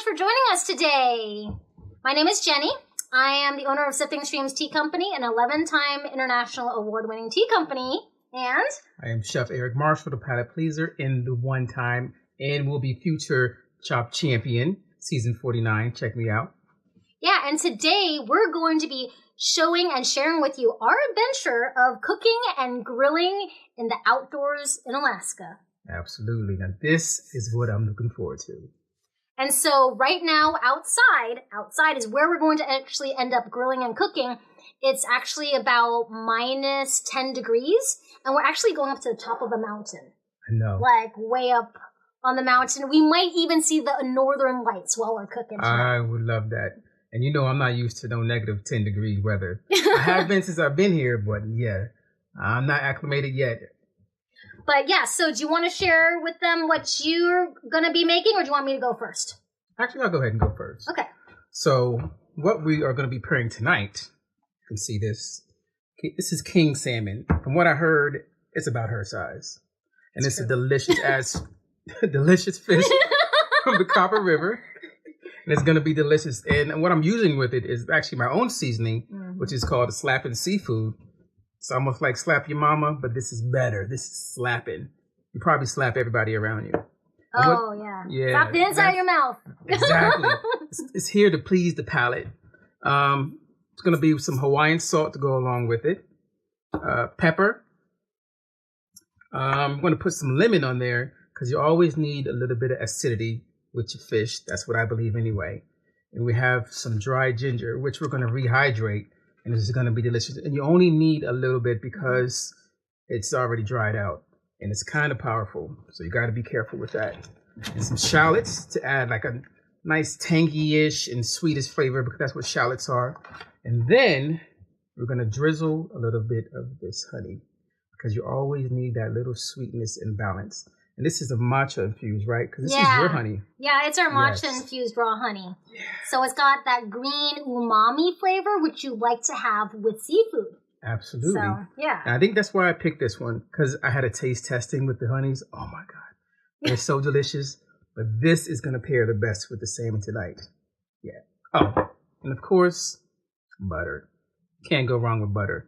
much for joining us today. My name is Jenny. I am the owner of Sipping Streams Tea Company, an 11-time international award-winning tea company. And I am Chef Eric Marshall, the palate pleaser, and the one-time and will be future Chop Champion, season 49. Check me out. Yeah, and today we're going to be showing and sharing with you our adventure of cooking and grilling in the outdoors in Alaska. Absolutely. Now, this is what I'm looking forward to. And so right now, outside is where we're going to actually end up grilling and cooking. It's actually about minus 10 degrees, and we're actually going up to the top of a mountain. I know. Like way up on the mountain. We might even see the northern lights while we're cooking tonight. I would love that. And you know I'm not used to no negative 10 degree weather. I have been since I've been here, but yeah, I'm not acclimated yet. But yeah, so do you want to share with them what you're going to be making, or do you want me to go first? Actually, I'll go ahead and go first. Okay. So what we are going to be preparing tonight, you can see this. This is king salmon. From what I heard, it's about her size. And it's a delicious delicious fish from the Copper River. And it's going to be delicious. And what I'm using with it is actually my own seasoning, which is called a slapping seafood. It's almost like slap your mama, but this is better. This is slapping. You probably slap everybody around you. Yeah. Slap the inside of your mouth. Exactly. It's here to please the palate. It's going to be some Hawaiian salt to go along with it. Pepper. I'm going to put some lemon on there because you always need a little bit of acidity with your fish. That's what I believe anyway. And we have some dried ginger, which we're going to rehydrate. And this is going to be delicious. And you only need a little bit because it's already dried out. And it's kind of powerful. So you got to be careful with that. And some shallots to add like a nice tangy-ish and sweetish flavor because that's what shallots are. And then we're going to drizzle a little bit of this honey because you always need that little sweetness and balance. And this is a matcha infused, right? Because this is your honey. Yeah, it's our matcha infused raw honey. Yeah. So it's got that green umami flavor, which you like to have with seafood. Absolutely. So, yeah. And I think that's why I picked this one, because I had a taste testing with the honeys. Oh, my God. They're so delicious. But this is going to pair the best with the salmon tonight. Yeah. Oh, and of course, butter. Can't go wrong with butter.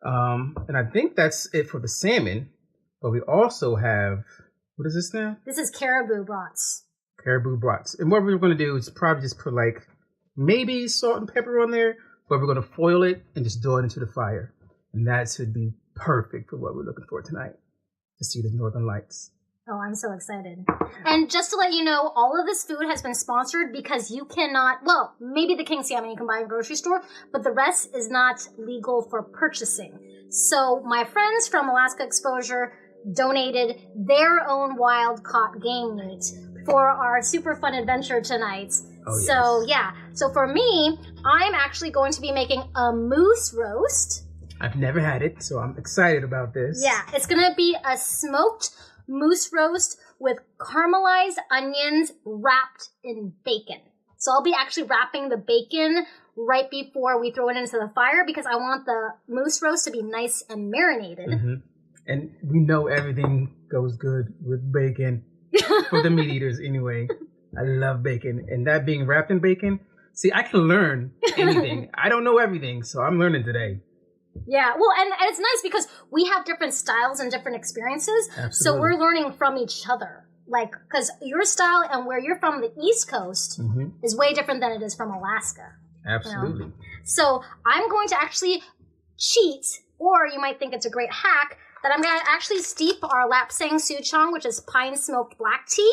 And I think that's it for the salmon. But we also have, what is this now? This is caribou brats. Caribou brats. And what we're going to do is probably just put like maybe salt and pepper on there, but we're going to foil it and just throw it into the fire. And that should be perfect for what we're looking for tonight, to see the northern lights. Oh, I'm so excited. And just to let you know, all of this food has been sponsored because you cannot, well, maybe the king salmon you can buy in a grocery store, but the rest is not legal for purchasing. So my friends from Alaska Exposure donated their own wild-caught game meat for our super fun adventure tonight. Oh, yes. So, yeah. So for me, I'm actually going to be making a mousse roast. I've never had it, so I'm excited about this. Yeah, it's going to be a smoked mousse roast with caramelized onions wrapped in bacon. So I'll be actually wrapping the bacon right before we throw it into the fire because I want the mousse roast to be nice and marinated. Mm-hmm. And we know everything goes good with bacon for the meat eaters anyway. I love bacon. And that being wrapped in bacon, see, I can learn anything. I don't know everything, so I'm learning today. Yeah, well, and it's nice because we have different styles and different experiences. Absolutely. So we're learning from each other. Like, because your style and where you're from the East Coast is way different than it is from Alaska. Absolutely. You know? So I'm going to actually cheat, or you might think it's a great hack, that I'm going to actually steep our lapsang souchong, which is pine smoked black tea,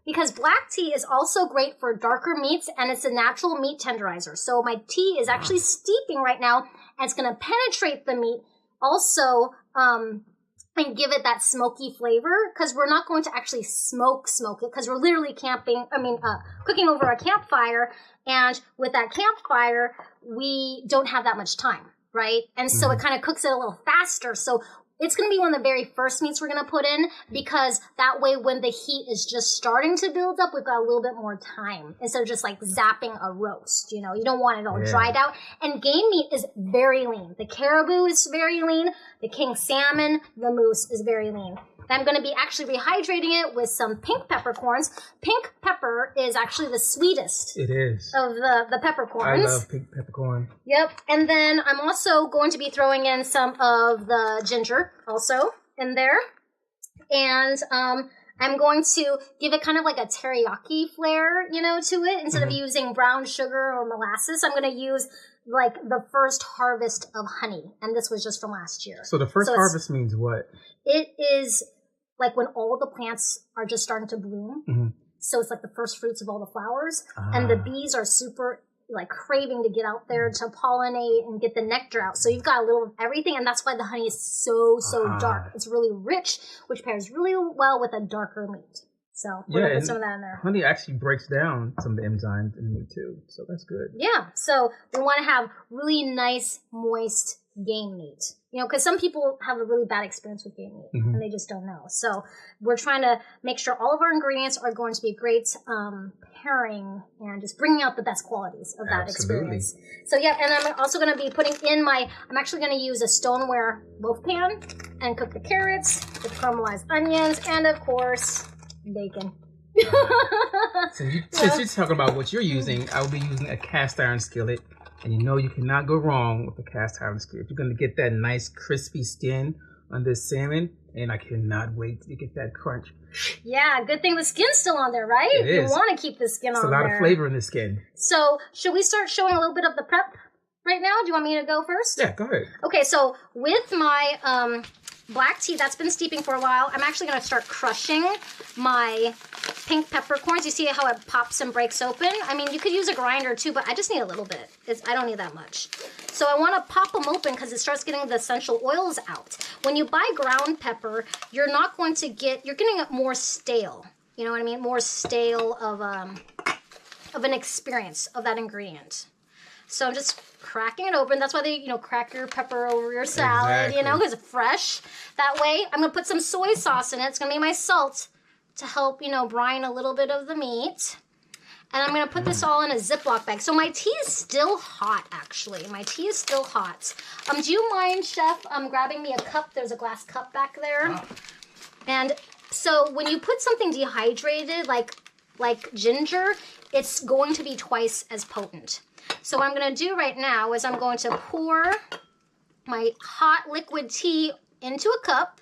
because black tea is also great for darker meats, and it's a natural meat tenderizer. So my tea is actually steeping right now, and it's going to penetrate the meat also and give it that smoky flavor, because we're not going to actually smoke it, because we're literally cooking over a campfire, and with that campfire, we don't have that much time, right? And so it kind of cooks it a little faster. So it's going to be one of the very first meats we're going to put in, because that way when the heat is just starting to build up, we've got a little bit more time instead of just like zapping a roast. You know, you don't want it all dried out. And game meat is very lean. The caribou is very lean. The king salmon, the moose is very lean. I'm going to be actually rehydrating it with some pink peppercorns. Pink pepper is actually the sweetest. It is. Of the peppercorns. I love pink peppercorn. Yep. And then I'm also going to be throwing in some of the ginger also in there. And I'm going to give it kind of like a teriyaki flair, you know, to it. Instead of using brown sugar or molasses, I'm going to use like the first harvest of honey. And this was just from last year. So the first harvest means what? It is like when all the plants are just starting to bloom. So it's like the first fruits of all the flowers. And the bees are super like craving to get out there to pollinate and get the nectar out. So you've got a little of everything, and that's why the honey is so dark. It's really rich, which pairs really well with a darker meat. So we're gonna put some of that in there. Honey actually breaks down some of the enzymes in meat too, so that's good. Yeah, so we want to have really nice, moist game meat. You know, because some people have a really bad experience with game meat, and they just don't know. So we're trying to make sure all of our ingredients are going to be great pairing and just bringing out the best qualities of that experience. So yeah, and I'm also going to be putting in I'm actually going to use a stoneware loaf pan and cook the carrots, the caramelized onions, and of course, bacon. Since you're talking about what you're using, I will be using a cast iron skillet. And you know you cannot go wrong with a cast iron skillet. You're going to get that nice crispy skin on this salmon, and I cannot wait to get that crunch. Yeah, good thing the skin's still on there, right? It is. You want to keep the skin on there. It's a lot of flavor in the skin. So, should we start showing a little bit of the prep right now? Do you want me to go first? Yeah, go ahead. Okay, so with my black tea that's been steeping for a while, I'm actually going to start crushing my pink peppercorns. You see how it pops and breaks open? I mean, you could use a grinder too, but I just need a little bit. I don't need that much. So I want to pop them open because it starts getting the essential oils out. When you buy ground pepper, you're getting it more stale. You know what I mean? More stale of an experience of that ingredient. So I'm just cracking it open. That's why they, crack your pepper over your salad, because it's fresh. That way, I'm going to put some soy sauce in it. It's going to be my salt to help, brine a little bit of the meat. And I'm going to put this all in a Ziploc bag. So my tea is still hot, actually. My tea is still hot. Do you mind, Chef, grabbing me a cup? There's a glass cup back there. Oh. And so when you put something dehydrated, like ginger, it's going to be twice as potent. So what I'm going to do right now is I'm going to pour my hot liquid tea into a cup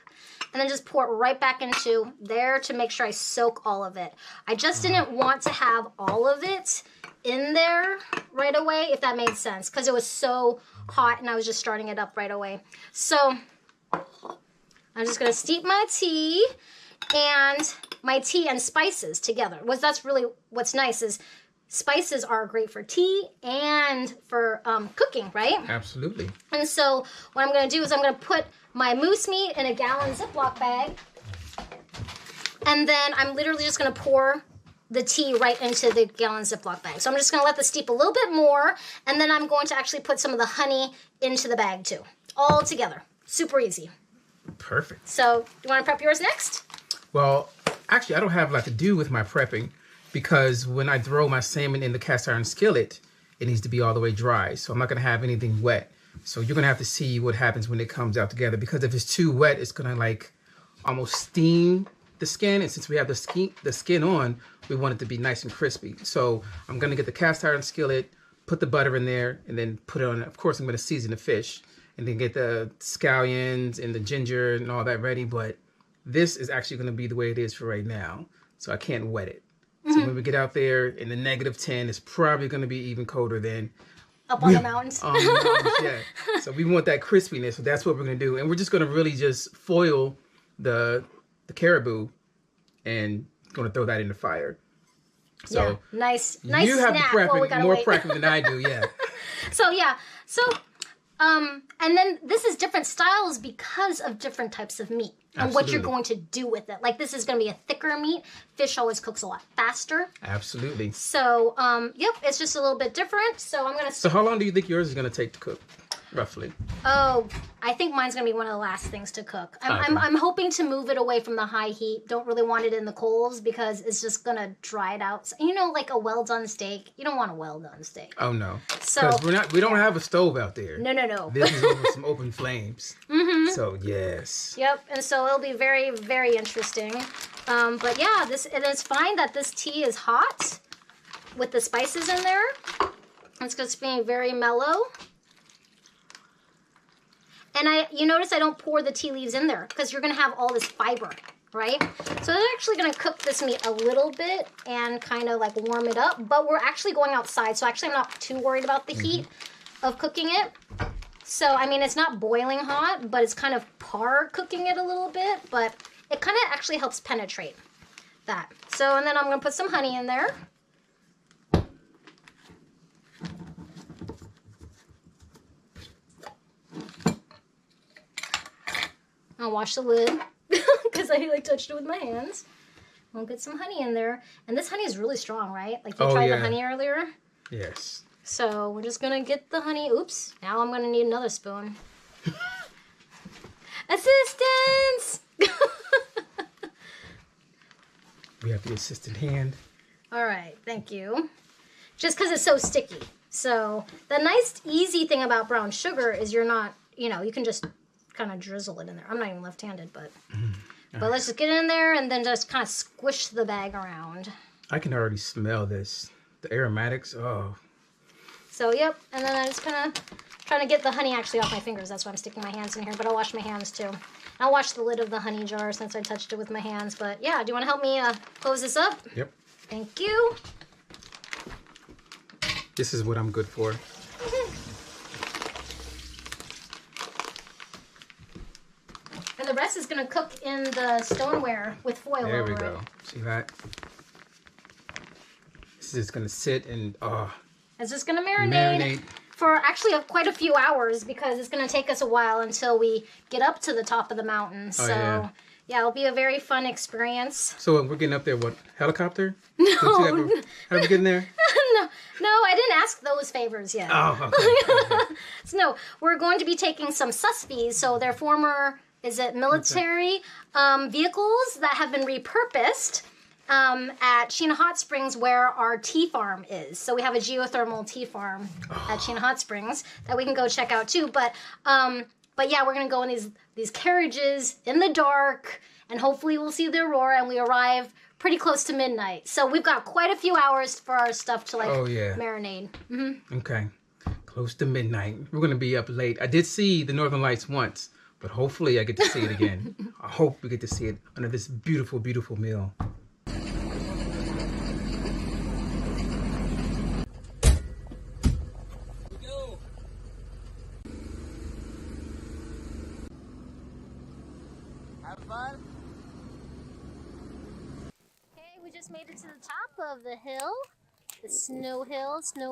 and then just pour it right back into there to make sure I soak all of it. I just didn't want to have all of it in there right away, if that made sense, because it was so hot and I was just starting it up right away. So I'm just going to steep my tea and spices together. That's really what's nice is spices are great for tea and for cooking, right? Absolutely. And so what I'm going to do is I'm going to put my moose meat in a gallon Ziploc bag. And then I'm literally just going to pour the tea right into the gallon Ziploc bag. So I'm just going to let this steep a little bit more. And then I'm going to actually put some of the honey into the bag too. All together. Super easy. Perfect. So do you want to prep yours next? Well, actually, I don't have a lot to do with my prepping, because when I throw my salmon in the cast iron skillet, it needs to be all the way dry. So I'm not going to have anything wet. So you're going to have to see what happens when it comes out together, because if it's too wet, it's going to almost steam the skin. And since we have the skin on, we want it to be nice and crispy. So I'm going to get the cast iron skillet, put the butter in there, and then put it on. Of course, I'm going to season the fish and then get the scallions and the ginger and all that ready. But this is actually going to be the way it is for right now. So I can't wet it. So when we get out there in the -10, it's probably going to be even colder than up on the mountains. Yeah. So we want that crispiness. So that's what we're going to do. And we're just going to really just foil the caribou and going to throw that in the fire. So yeah, nice you have snack. more prepping than I do. Yeah. And then this is different styles because of different types of meat and what you're going to do with it. Like this is going to be a thicker meat. Fish always cooks a lot faster. Absolutely. So, it's just a little bit different. So I'm going to... So how long do you think yours is going to take to cook? roughly? Oh, I think mine's gonna be one of the last things to cook. I'm hoping to move it away from the high heat. Don't really want it in the coals because it's just gonna dry it out. You know, like a well done steak. You don't want a well done steak. Oh no, so we don't have a stove out there. No. This is over some open flames. Mm-hmm. So yes. Yep, and so it'll be very, very interesting. But yeah, it is fine that this tea is hot with the spices in there. It's just being very mellow. And you notice I don't pour the tea leaves in there because you're going to have all this fiber, right? So I'm actually going to cook this meat a little bit and kind of like warm it up. But we're actually going outside, so actually I'm not too worried about the heat of cooking it. So, I mean, it's not boiling hot, but it's kind of par cooking it a little bit. But it kind of actually helps penetrate that. So, and then I'm going to put some honey in there. I'll wash the lid because I like touched it with my hands. I'll get some honey in there. And this honey is really strong, right? Like you tried the honey earlier? Yes. So we're just going to get the honey. Oops. Now I'm going to need another spoon. Assistance! We have the assistant hand. All right. Thank you. Just because it's so sticky. So the nice, easy thing about brown sugar is you're not, you know, you can just kind of drizzle it in there. I'm not even left-handed, but let's just get it in there and then just kind of squish the bag around. I can already smell this. The aromatics. Oh. So yep, and then I just kind of trying to get the honey actually off my fingers. That's why I'm sticking my hands in here. But I'll wash my hands too. I'll wash the lid of the honey jar since I touched it with my hands. But yeah, do you want to help me close this up? Yep. Thank you. This is what I'm good for. And the rest is going to cook in the stoneware with foil over it. There we go. See that? This is going to sit and, it's just going to marinate for actually quite a few hours because it's going to take us a while until we get up to the top of the mountain. So, yeah, it'll be a very fun experience. So we're getting up there, what, helicopter? No. How do we get in there? No, I didn't ask those favors yet. Oh, okay. So, no, we're going to be taking some suspies. So they're former... Is it military vehicles that have been repurposed at Chena Hot Springs where our tea farm is. So we have a geothermal tea farm at Chena Hot Springs that we can go check out too. But yeah, we're gonna go in these carriages in the dark, and hopefully we'll see the aurora. And we arrive pretty close to midnight, so we've got quite a few hours for our stuff to marinate. Mm-hmm. Okay, close to midnight. We're gonna be up late. I did see the Northern Lights once. But hopefully I get to see it again. I hope we get to see it under this beautiful, beautiful meal. Have fun. Okay, we just made it to the top of the hill. The snow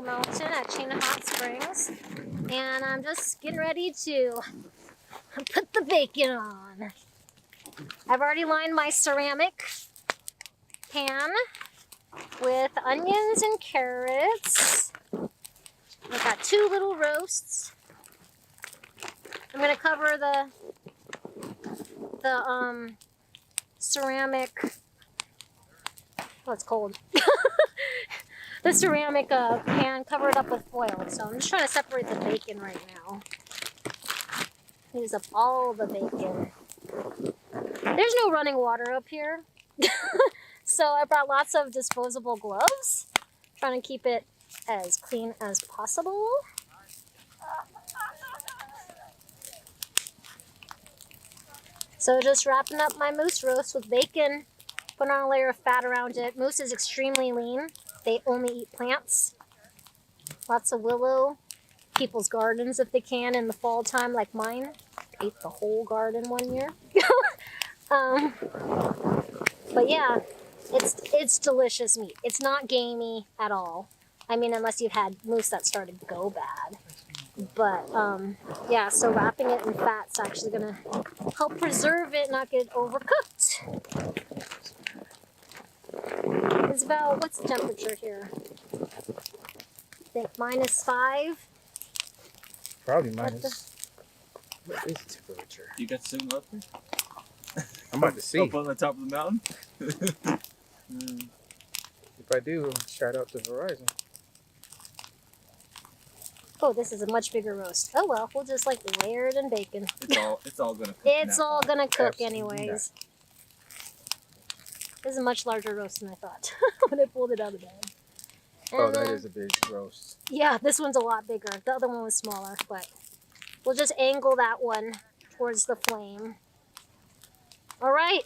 mountain at Chena Hot Springs. And I'm just getting ready to put the bacon on. I've already lined my ceramic pan with onions and carrots. I've got 2 little roasts. I'm gonna cover the ceramic. Oh, it's cold. The ceramic pan, cover it up with foil. So I'm just trying to separate the bacon right now. Use up all the bacon. There's no running water up here. So I brought lots of disposable gloves. Trying to keep it as clean as possible. So just wrapping up my mousse roast with bacon. Put on a layer of fat around it. Mousse is extremely lean. They only eat plants. Lots of willow. People's gardens if they can in the fall time like mine. Ate the whole garden one year. But yeah, it's delicious meat. It's not gamey at all. I mean, unless you've had mousse that started to go bad. But yeah, so wrapping it in fat's actually gonna help preserve it, not get overcooked. It's about, what's the temperature here? I think -5. Probably minus. What is temperature? You got some up there? I'm about to see. Up on the top of the mountain? If I do, shout out to Verizon. Oh, this is a much bigger roast. Oh well, we'll just like layer it in bacon. It's all gonna cook. It's all gonna cook Absolutely anyways. This is a much larger roast than I thought when I pulled it out of the bag. Oh, that is a big roast. Yeah, this one's a lot bigger. The other one was smaller, but we'll just angle that one towards the flame. All right,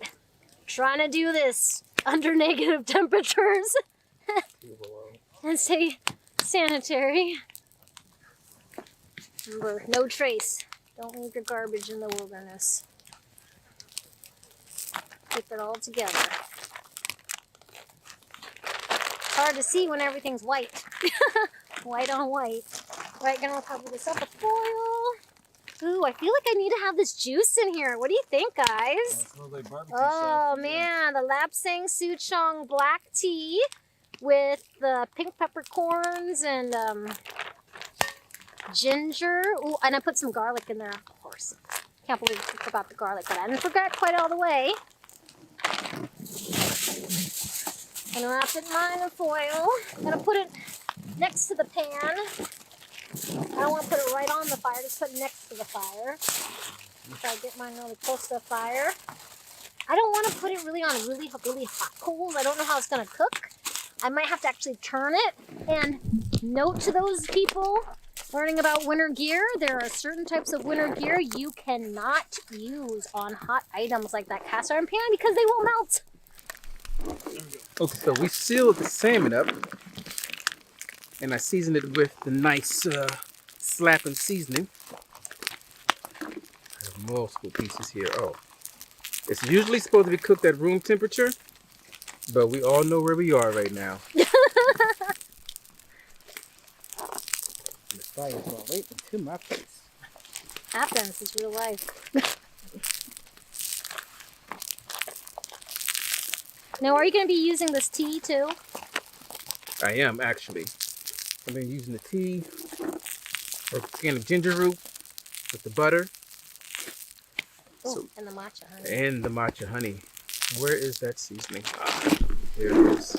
trying to do this under negative temperatures and stay sanitary. Remember, no trace. Don't leave your garbage in the wilderness. Keep it all together. It's hard to see when everything's white. White on white. Right, gonna cover this up with foil. Ooh, I feel like I need to have this juice in here. What do you think, guys? Oh man, the Lapsang Souchong black tea with the pink peppercorns and ginger. Ooh, and I put some garlic in there, of course. Can't believe I forgot the garlic, but I didn't forget quite all the way. Gonna wrap it in foil. Gonna put it next to the pan. I don't want to put it right on the fire, just put it next to the fire. So I get mine really close to the fire. I don't want to put it really on really hot coals. I don't know how it's gonna cook. I might have to actually turn it. And note to those people learning about winter gear, there are certain types of winter gear you cannot use on hot items like that cast iron pan because they will melt. Okay, so we sealed the salmon up, and I seasoned it with the nice slapping seasoning. I have multiple pieces here. Oh, it's usually supposed to be cooked at room temperature, but we all know where we are right now. The fire's going right into my face. Happens, it's real life. Now, are you going to be using this tea too? I am actually. I've been using the tea or can of ginger root with the butter. Oh, So, and the matcha honey. and the matcha honey. Where is that seasoning? Ah, there it is.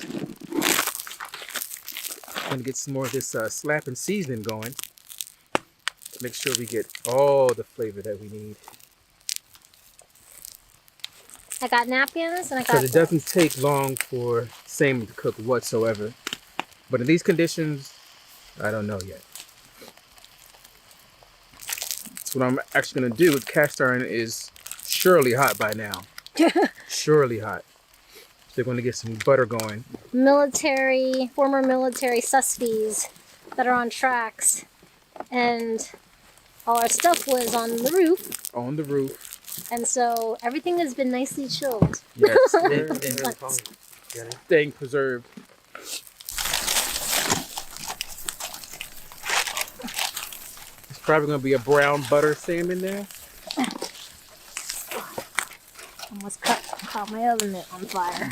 I'm gonna get some more of this slapping seasoning going. Make sure we get all the flavor that we need. I got napkins and I got. Because it doesn't take long for salmon to cook whatsoever. But in these conditions, I don't know yet. So what I'm actually going to do with cast iron is surely hot by now. Surely hot. So they're going to get some butter going. Former military suspies that are on tracks. And all our stuff was on the roof. On the roof. And so everything has been nicely chilled. Yes. Staying preserved. It's probably going to be a brown butter salmon there. Almost caught my oven mitt on fire.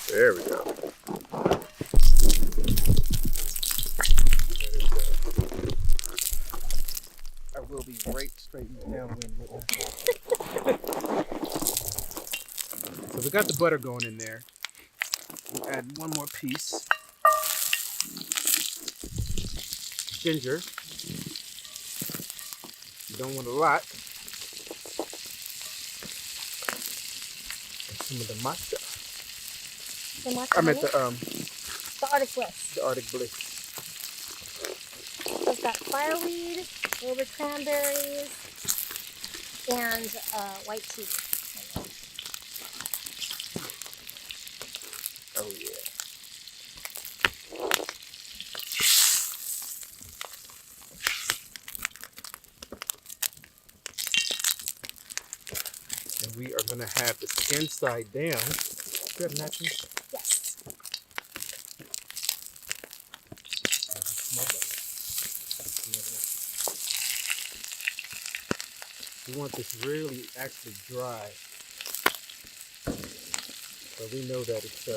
There we go. I will be right straight downwind with that. So we got the butter going in there. We'll add one more piece. Ginger. You don't want a lot. And some of the matcha. The matcha I meant honey? The Arctic Bliss. the Arctic Bliss. So it's got fireweed, a little bit of cranberries, and white tea. Oh yeah. And we are going to have the skin side down. Do you have napkins? Yes. We want this really actually dry. So we know that it's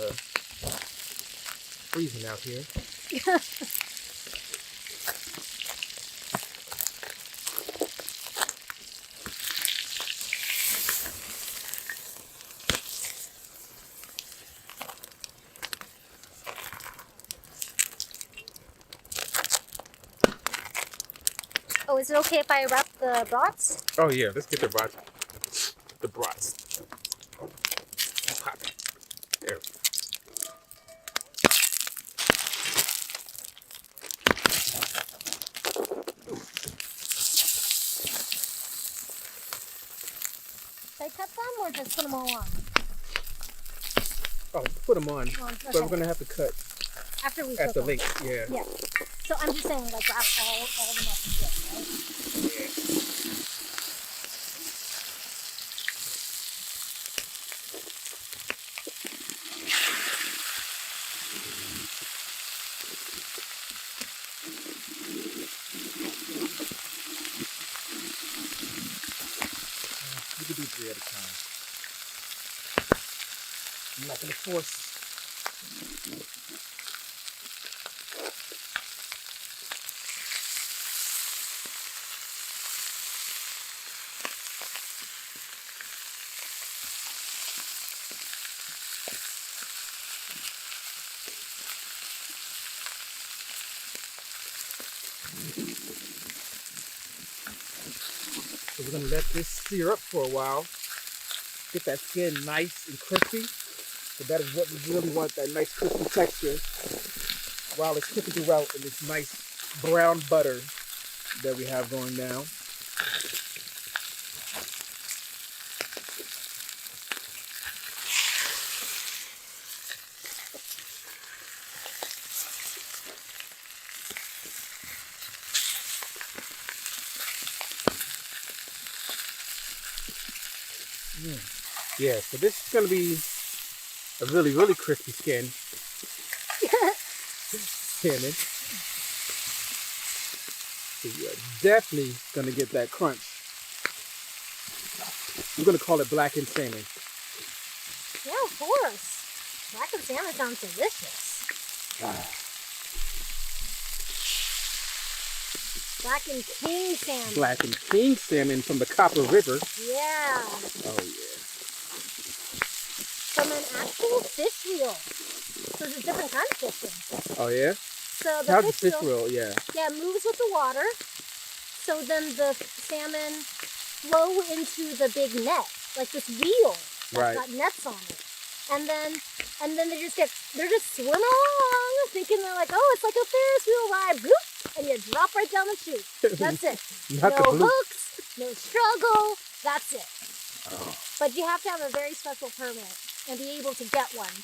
freezing out here. is it okay if I wrap the brats? Oh yeah, let's get the brats. The brats. Pop it. There. Should I cut them or just put them all on? Oh, put them on. Okay. But we're gonna have to cut After we at cook the them. link. Yeah. Yeah. So I'm just saying, like, wrap all of them up together, right? You can do 3 at a time. I'm not gonna force. So we're gonna let this sear up for a while. Get that skin nice and crispy. So that is what we really want, that nice crispy texture while it's cooking throughout in this nice brown butter that we have going down. Yeah, so this is going to be a really, really crispy skin. Salmon. So you're definitely going to get that crunch. I'm going to call it blackened salmon. Yeah, of course. Blackened salmon sounds delicious. Blackened king salmon. Blackened king salmon from the Copper River. Yeah. Oh, yeah. From an actual fish reel. So there's a different kind of fishing. Oh, yeah? So the How's the fish fish reel, roll? Yeah. yeah, it moves with the water. So then the salmon flow into the big net, like this wheel that's Right. got nets on it. And then they're just swimming along, thinking they're like, oh, it's like a Ferris wheel ride, bloop, and you drop right down the chute. That's it. Not the No blue. hooks, no struggle. That's it. Oh. But you have to have a very special permit and be able to get one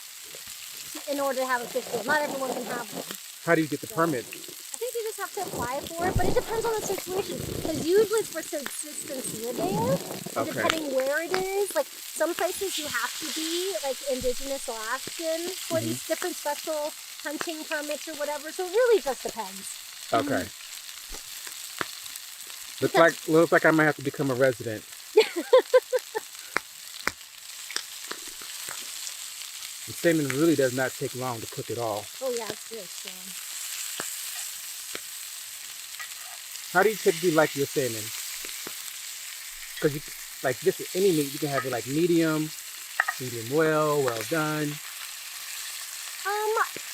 in order to have a fish wheel. Not everyone can have one. How do you get the permit? I think you just have to apply for it, but it depends on the situation. Because usually it's for subsistence living, and Okay. depending where it is. Like some places you have to be like indigenous Alaskan for these different special hunting permits or whatever. So it really just depends. Okay. Looks like I might have to become a resident. The salmon really does not take long to cook at all. Oh yeah, it's good. So. How do you typically like your salmon? Because you like this with any meat, you can have it like medium well done.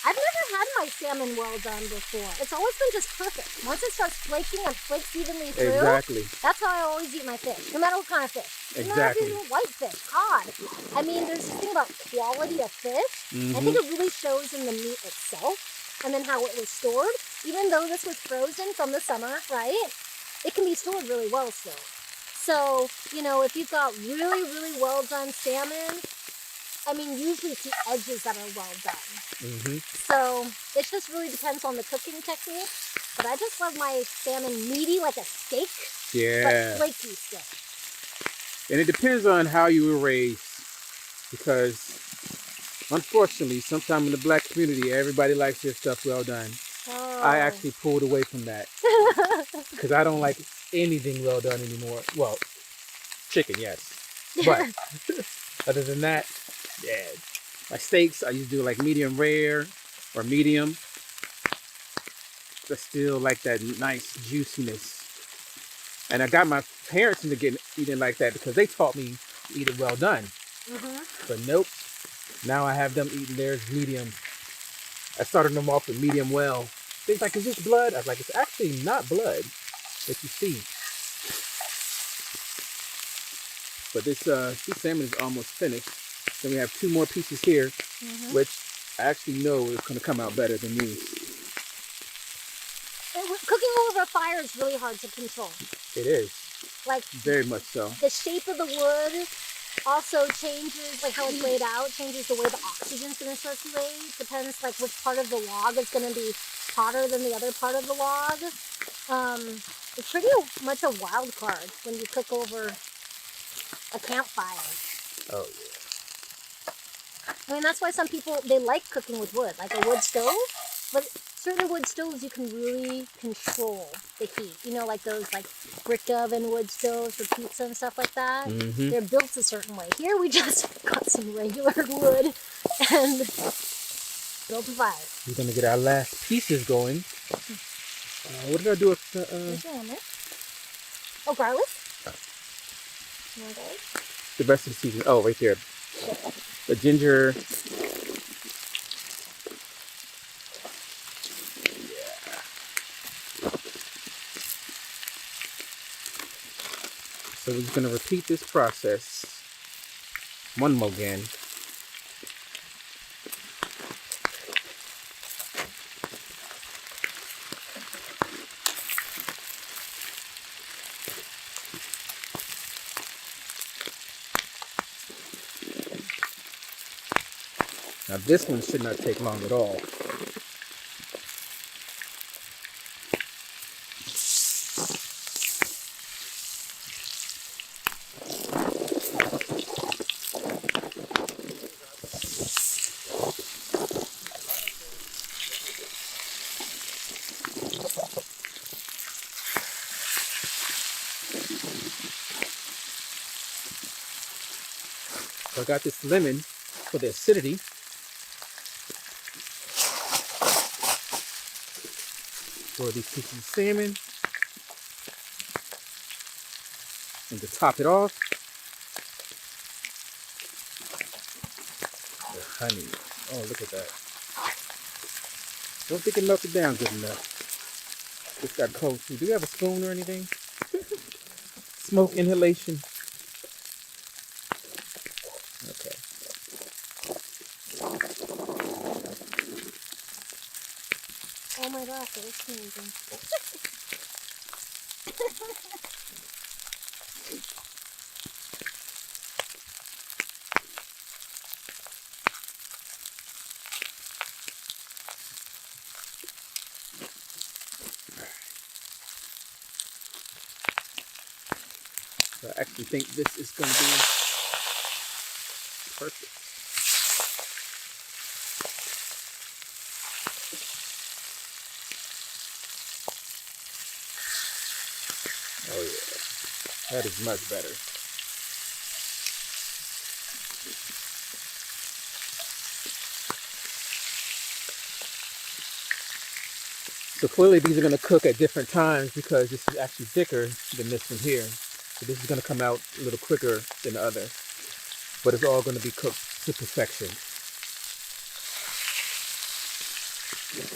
I've never had my salmon well done before. It's always been just perfect. Once it starts flaking and flakes evenly through, Exactly. that's how I always eat my fish, no matter what kind of fish. Exactly. Even whitefish, cod. I mean, there's this thing about quality of fish. I think it really shows in the meat itself and then how it was stored. Even though this was frozen from the summer, right? It can be stored really well still. So, you know, if you've got really, really well done salmon, I mean, usually it's the edges that are well done. So it just really depends on the cooking technique. But I just love my salmon meaty like a steak, Yeah. but flaky still. And it depends on how you were raised. Because unfortunately, sometimes in the black community, everybody likes their stuff well done. Oh. I actually pulled away from that. Because I don't like anything well done anymore. Well, chicken, yes. But other than that, yeah. My steaks, I used to do like medium rare or medium. But still like that nice juiciness. And I got my parents into eating like that because they taught me to eat it well done. But nope. Now I have them eating theirs medium. I started them off with medium well. They're like, is this blood? I was like, it's actually not blood. that you see. But this salmon is almost finished. Then we have 2 more pieces here, which I actually know is going to come out better than these. Cooking over a fire is really hard to control. It is. Like, very much so. The shape of the wood also changes, like how it's laid out, changes the way the oxygen's going to circulate. Depends, like, which part of the log is going to be hotter than the other part of the log. It's pretty much a wild card when you cook over a campfire. Oh, yeah. I mean, that's why some people, they like cooking with wood, like a wood stove. But certain wood stoves, you can really control the heat. You know, like those like brick oven wood stoves for pizza and stuff like that. They're built a certain way. Here we just got some regular wood and built a fire. We're going to get our last pieces going. What did I do with the... Oh, garlic? You want garlic? The rest of the seasoning. Oh, right there. The ginger. So we're just going to repeat this process one more again. Now this one should not take long at all. So I got this lemon for the acidity. For these pieces of salmon. And to top it off, the honey. Oh, look at that. Don't think it melted down good enough. It's got cold too. Do you have a spoon or anything? Smoke inhalation. Okay. Oh my gosh, that is amazing. So I actually think this is going to be perfect. Oh yeah, that is much better. So clearly these are going to cook at different times because this is actually thicker than this one here. So this is going to come out a little quicker than the other. But it's all going to be cooked to perfection.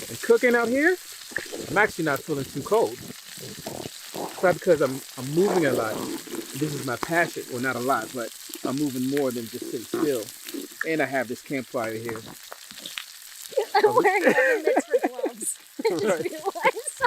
And cooking out here, I'm actually not feeling too cold. It's probably because I'm moving a lot. This is my passion. Well, not a lot, but I'm moving more than just sitting still. And I have this campfire here. I'm wearing a mix for gloves. I just Right. realized.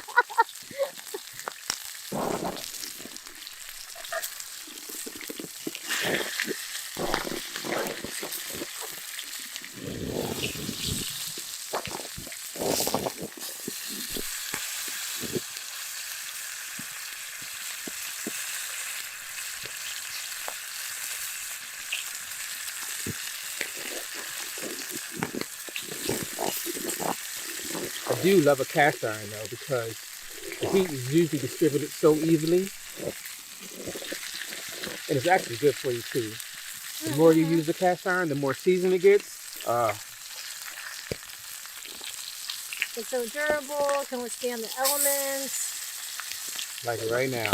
I do love a cast iron though because the heat is usually distributed so evenly. And it's actually good for you too. The more you use the cast iron, the more seasoned it gets. It's so durable, can withstand the elements. Like right now.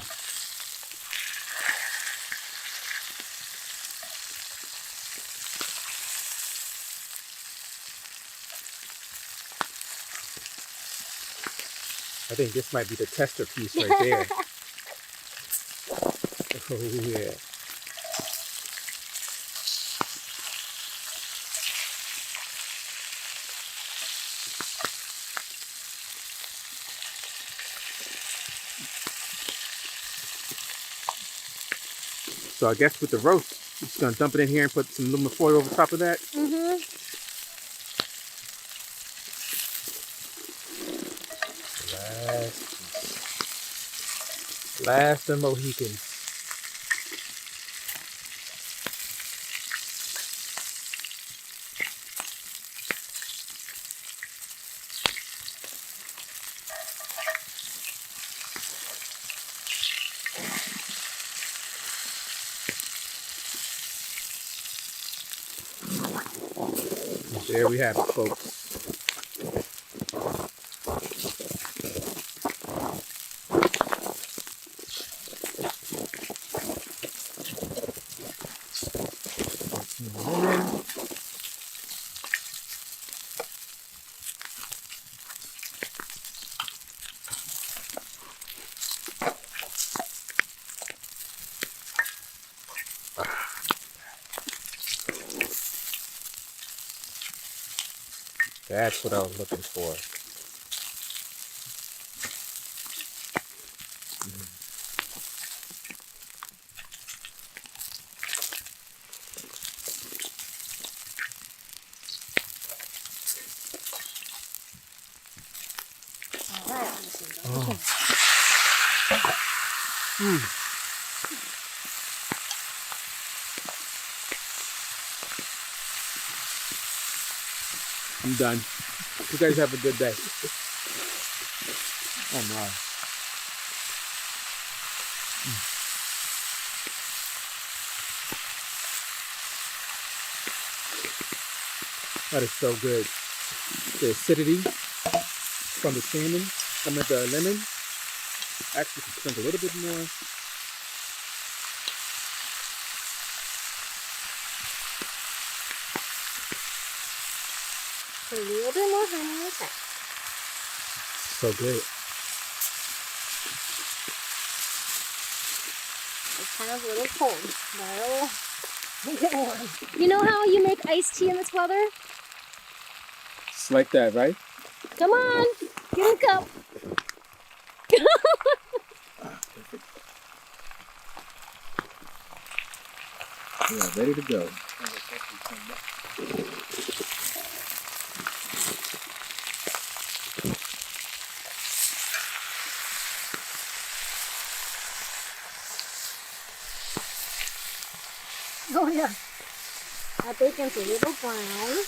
I think this might be the tester piece right there. Oh, yeah. So I guess with the roast, you're just gonna dump it in here and put some aluminum foil over top of that. Mm-hmm. Last of Mohicans. There we have it, folks. That's what I was looking for. All right, I'm just gonna Oh. go. I'm done. You guys have a good day. Oh my. That is so good. The acidity from the salmon, some of the lemon. Actually, drink a little bit more. A little bit more honey on the side. So good. It's kind of a little cold, but it'll make it warm. You know how you make iced tea in this weather? It's like that, right? Come on, get a cup. Yeah, ready to go. Oh yeah, that bacon's a little brown.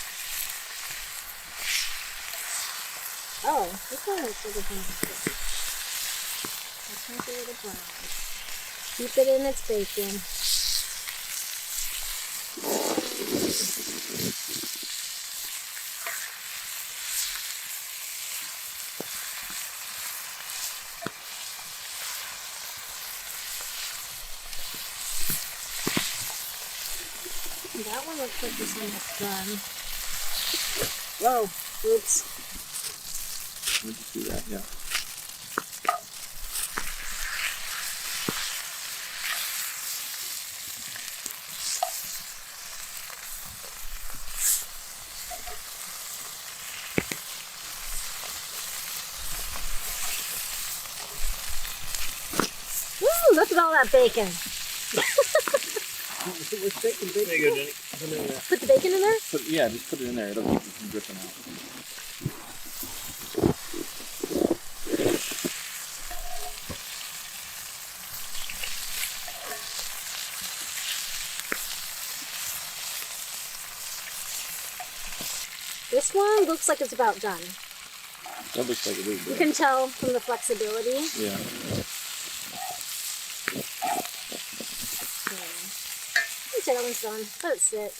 Oh, this one looks like a brown. This one's a little brown. Keep it in its bacon. That one looks like this one is done. Whoa, oops. Let me just do that, yeah. Woo, look at all that bacon. What's bacon? Bacon in it. Put the bacon in there? Yeah, just put it in there. It'll keep it from dripping out. This one looks like it's about done. That looks like it is You good. can tell from the flexibility. Yeah. I'd say that one's done. Let it sit.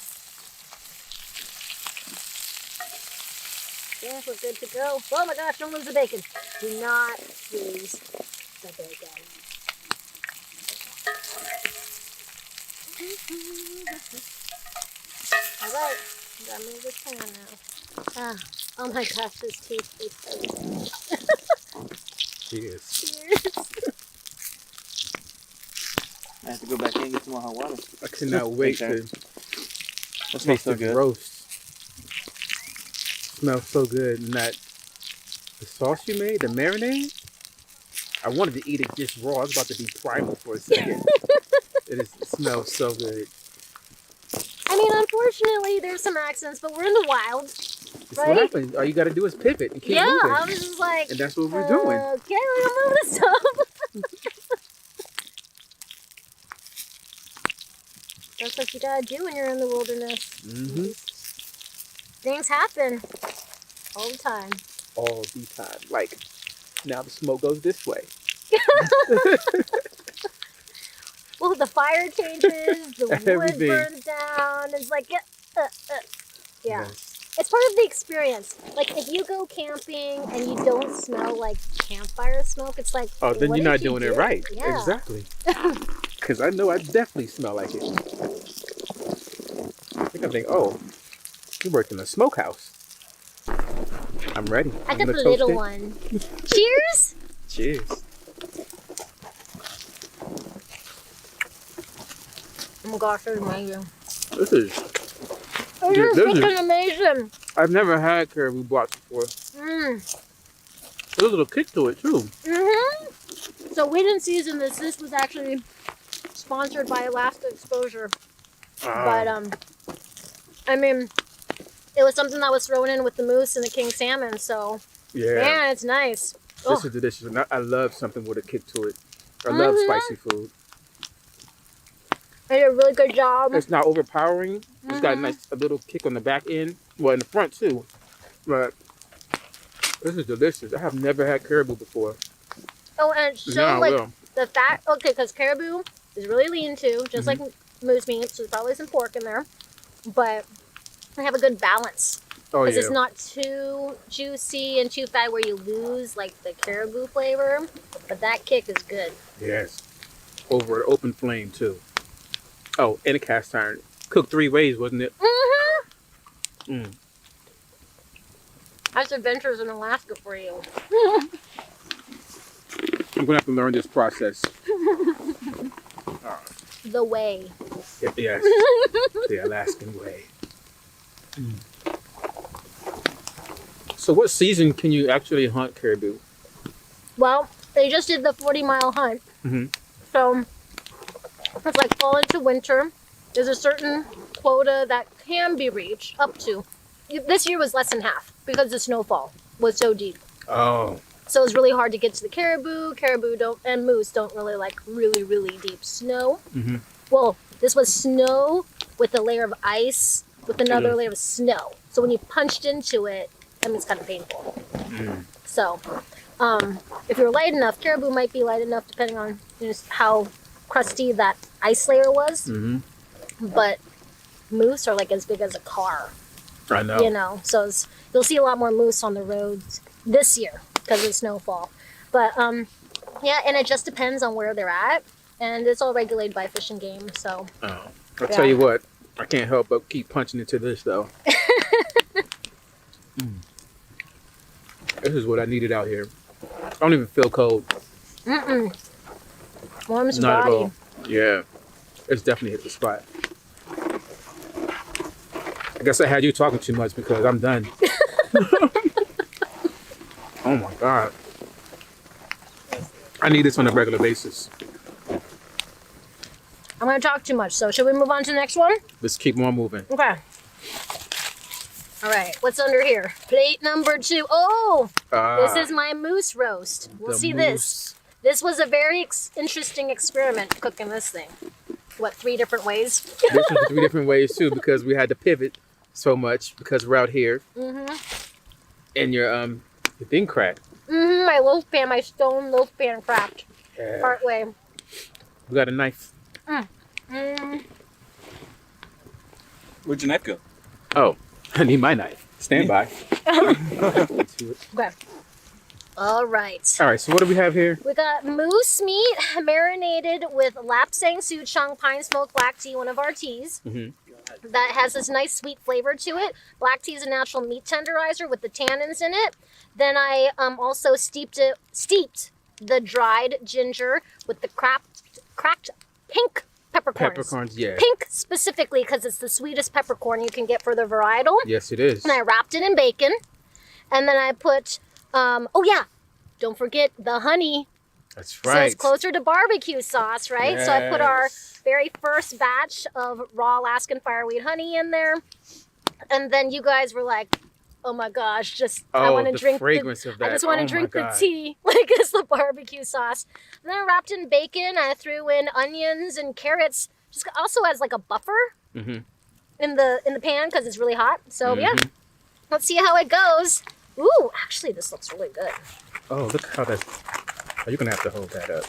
Yeah, we're good to go. Oh my gosh, don't lose the bacon. Do not lose the bacon. Alright, gotta move this pan now. Ah, oh my gosh, this teeth is so Cheers. Cheers. I have to go back in and get some more hot water. I cannot wait Okay. to That smells taste so this good. roast. Smells so good. And that the sauce you made, the marinade. I wanted to eat it just raw. I was about to be primal for a second. It smells so good. I mean, unfortunately, there's some accidents, but we're in the wild. That's Right? what happens. All you got to do is pivot and keep Yeah, moving. I was just like, And that's what we're doing. okay, we're gonna move this up. That's what you gotta do when you're in the wilderness. Mm-hmm. Things happen all the time. All the time. Like, now the smoke goes this way. Well, the fire changes, the wood Everything. burns down. It's like, yeah. Yes. It's part of the experience. Like, if you go camping and you don't smell like campfire smoke, it's like, Oh, then what you're not did you doing it do? right. Yeah. Exactly. Because I know I definitely smell like it. I think, oh, you worked in a smokehouse. I'm ready. I I'm got the gonna toast little it. one. Cheers! Cheers. Oh my gosh, this is amazing. This is, This Dude, is this is- freaking amazing. I've never had caribou blocks before. There's a little kick to it too. So we didn't season this. This was actually sponsored by Alaska Exposure. But I mean, it was something that was thrown in with the moose and the king salmon. So Yeah. man, it's nice. This is delicious. And I love something with a kick to it. I love spicy food. I did a really good job. It's not overpowering. It's got a little kick on the back end. Well, in the front too. But this is delicious. I have never had caribou before. Oh, and it's so Now I like will. the fat. Okay, because caribou is really lean too, just like moose meat. So there's probably some pork in there, but they have a good balance. Oh Because yeah. it's not too juicy and too fat where you lose like the caribou flavor, but that kick is good. Yes. Over an open flame too. Oh, and a cast iron. Cooked 3 ways, wasn't it? Mm. That's adventures in Alaska for you. I'm gonna have to learn this process. The way. Yes. The Alaskan way. So what season can you actually hunt caribou? Well, they just did the 40-mile hunt. So it's like fall into winter. There's a certain quota that can be reached up to. This year was less than half because the snowfall was so deep. Oh. So it's really hard to get to the caribou. Caribou don't and moose don't really like really deep snow. Well, this was snow with a layer of ice with another layer of snow. So when you punched into it, I mean, it's kind of painful. So if you're light enough, caribou might be light enough depending on how crusty that ice layer was. But moose are like as big as a car. I know. You know, so you'll see a lot more moose on the roads this year because of snowfall. But yeah, and it just depends on where they're at, and it's all regulated by Fish and Game. So I'll tell you what, I can't help but keep punching into this though. This is what I needed out here. I don't even feel cold. Warms your Not body. at all. Yeah, it's definitely hit the spot. I guess I had you talking too much because I'm done. Oh my God. I need this on a regular basis. I'm gonna talk too much. So should we move on to the next one? Let's keep on moving. Okay. All right. What's under here? Plate number 2. Oh, this is my moose roast. We'll the see moose. this. This was a very interesting experiment cooking this thing. What, 3 different ways? This was 3 different ways too because we had to pivot so much because we're out here. And your thing cracked. My loaf pan, my stone loaf pan cracked. Yeah. Part way. We got a knife. Where'd your knife go? Oh, I need my knife. Stand by. Okay. All right. All right, so what do we have here? We got moose meat marinated with lapsang souchong pine smoke black tea, one of our teas. That has this nice sweet flavor to it. Black tea is a natural meat tenderizer with the tannins in it. Then I also steeped the dried ginger with the cracked pink peppercorns. Peppercorns, yeah. Pink specifically because it's the sweetest peppercorn you can get for the varietal. Yes, it is. And I wrapped it in bacon. And then I put, oh yeah, don't forget the honey. That's right. So it's closer to barbecue sauce, right? Yes. So I put our very first batch of raw Alaskan fireweed honey in there. And then you guys were like, oh my gosh, I want to drink fragrance of that. I just want to drink the tea like it's the barbecue sauce. And then I wrapped in bacon. I threw in onions and carrots, just also as like a buffer in the pan because it's really hot. So yeah, let's see how it goes. Ooh, actually, this looks really good. Oh, look how that's. Oh, you're gonna have to hold that up.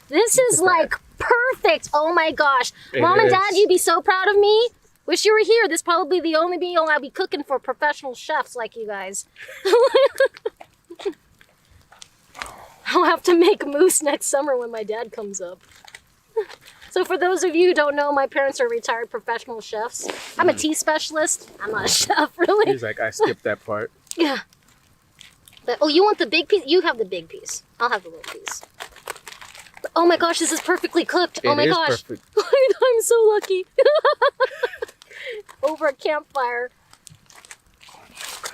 This is like perfect. Oh my gosh, Mom and Dad, you'd be so proud of me. Wish you were here. This is probably the only meal I'll be cooking for professional chefs like you guys. I'll have to make mousse next summer when my dad comes up. So for those of you who don't know, my parents are retired professional chefs. I'm a tea specialist. I'm not a chef, really. He's like, I skipped that part. Yeah. But, oh, you want the big piece? You have the big piece. I'll have the little piece. But, oh my gosh, this is perfectly cooked. Oh my gosh. Perfect. I'm so lucky. Over a campfire.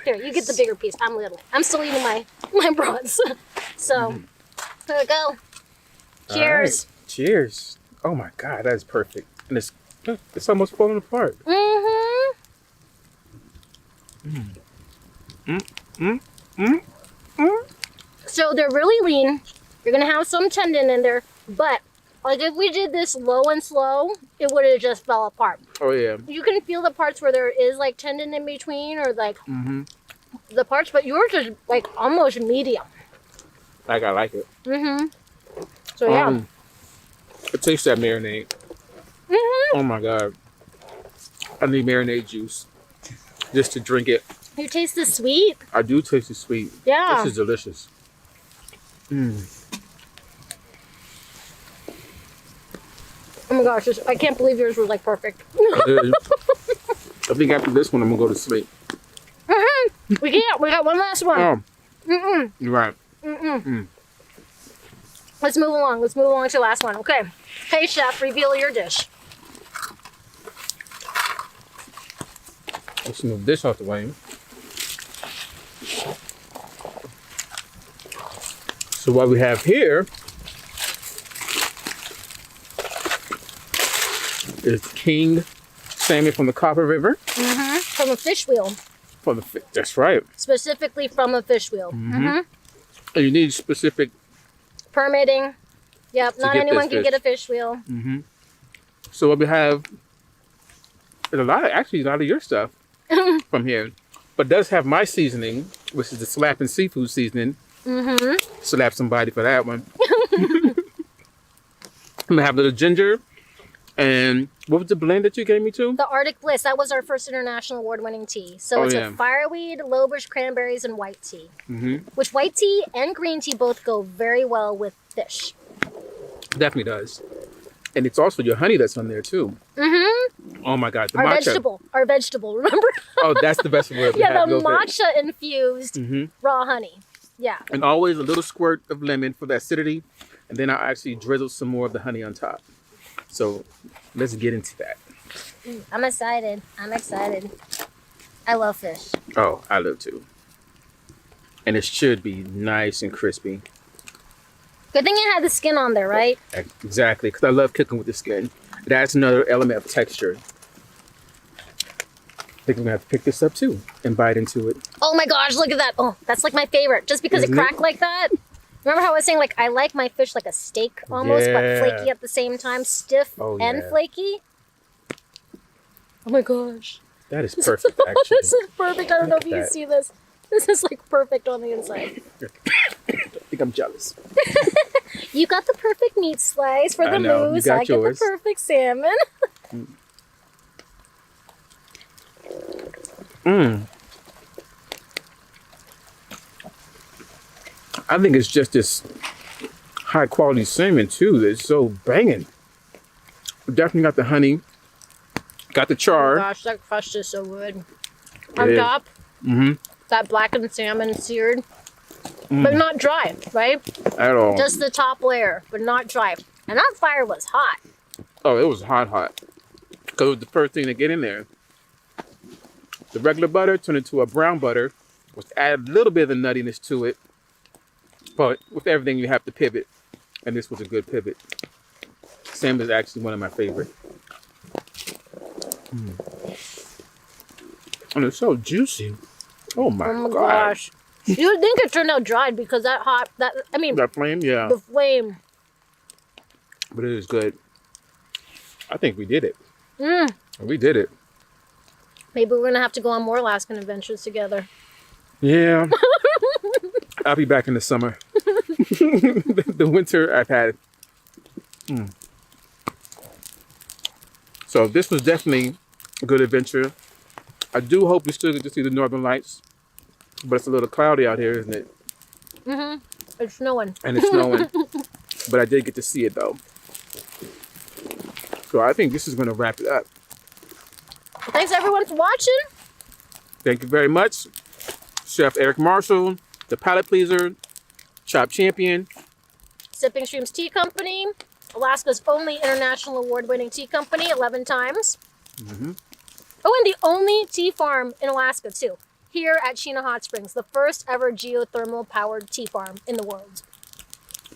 Here, you get the bigger piece. I'm little. I'm still eating my broths. So, here we go. Cheers. Right. Cheers. Oh my God, that is perfect. And it's almost falling apart. So they're really lean. You're gonna have some tendon in there, but like if we did this low and slow, it would have just fell apart. Oh yeah. You can feel the parts where there is like tendon in between, or like the parts, but yours is like almost medium. Like I like it. So yeah. It tastes that marinade. Oh my God. I need marinade juice just to drink it. You taste the sweet? I do taste the sweet. Yeah. This is delicious. Oh my gosh, I can't believe yours was like perfect. I think after this one, I'm gonna go to sleep. We can't. We got one last one. Oh. You're right. Let's move along. Let's move along to the last one. Okay. Hey, chef, reveal your dish. Let's move this out the way. So what we have here is king salmon from the Copper River. From a fish wheel. That's right. Specifically from a fish wheel. And you need specific permitting. Yep, not anyone can fish. get a fish wheel. So what we have is a lot of your stuff from here, but it does have my seasoning, which is the slapping seafood seasoning. Slap somebody for that one. I'm gonna have a little ginger. And what was the blend that you gave me to? The Arctic Bliss. That was our first international award-winning tea. So it's a fireweed, lowbush, cranberries, and white tea. Which white tea and green tea both go very well with fish. Definitely does. And it's also your honey that's on there too. Oh my God, the matcha. Our vegetable, remember? Oh, that's the best word. Yeah, the matcha infused raw honey. Yeah. And always a little squirt of lemon for the acidity. And then I'll actually drizzle some more of the honey on top. So let's get into that. I'm excited. I'm excited. I love fish. Oh, I love too. And it should be nice and crispy. Good thing it had the skin on there, right? Exactly, because I love cooking with the skin. It adds another element of texture. I think we're gonna have to pick this up too and bite into it. Oh my gosh, look at that. Oh, that's like my favorite. Just because it cracked like that. Remember how I was saying, like, I like my fish like a steak almost, but flaky at the same time, stiff and flaky? Oh my gosh. That is perfect, actually. This is perfect. I don't know if you can see this. This is like perfect on the inside. I think I'm jealous. You got the perfect meat slice for the mousse. I get the perfect salmon. I think it's just this high quality salmon too that's so banging. Definitely got the honey, got the char. Oh my gosh, that crust is so good. On top, that blackened salmon seared, but not dry, right? At all. Just the top layer, but not dry. And that fire was hot. Oh, it was hot. Because it was the first thing to get in there. The regular butter turned into a brown butter, which added a little bit of the nuttiness to it. But with everything, you have to pivot. And this was a good pivot. Salmon is actually one of my favorite. And it's so juicy. Oh my gosh. You would think it turned out dried because that flame, yeah. the flame. But it is good. I think we did it. Mm. We did it. Maybe we're going to have to go on more Alaskan adventures together. Yeah. I'll be back in the summer. The winter I've had. So this was definitely a good adventure. I do hope we still get to see the Northern Lights. But it's a little cloudy out here, isn't it? Mm-hmm. It's snowing. And it's snowing. But I did get to see it, though. So I think this is going to wrap it up. Thanks, everyone, for watching. Thank you very much. Chef Eric Marshall, the Palate Pleaser, Chop Champion, Sipping Streams Tea Company, Alaska's only international award-winning tea company, 11 times. Mm-hmm. Oh, and the only tea farm in Alaska, too. Here at Sheena Hot Springs, the first ever geothermal powered tea farm in the world.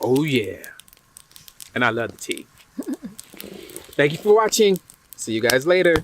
Oh yeah. And I love the tea. Thank you for watching. See you guys later.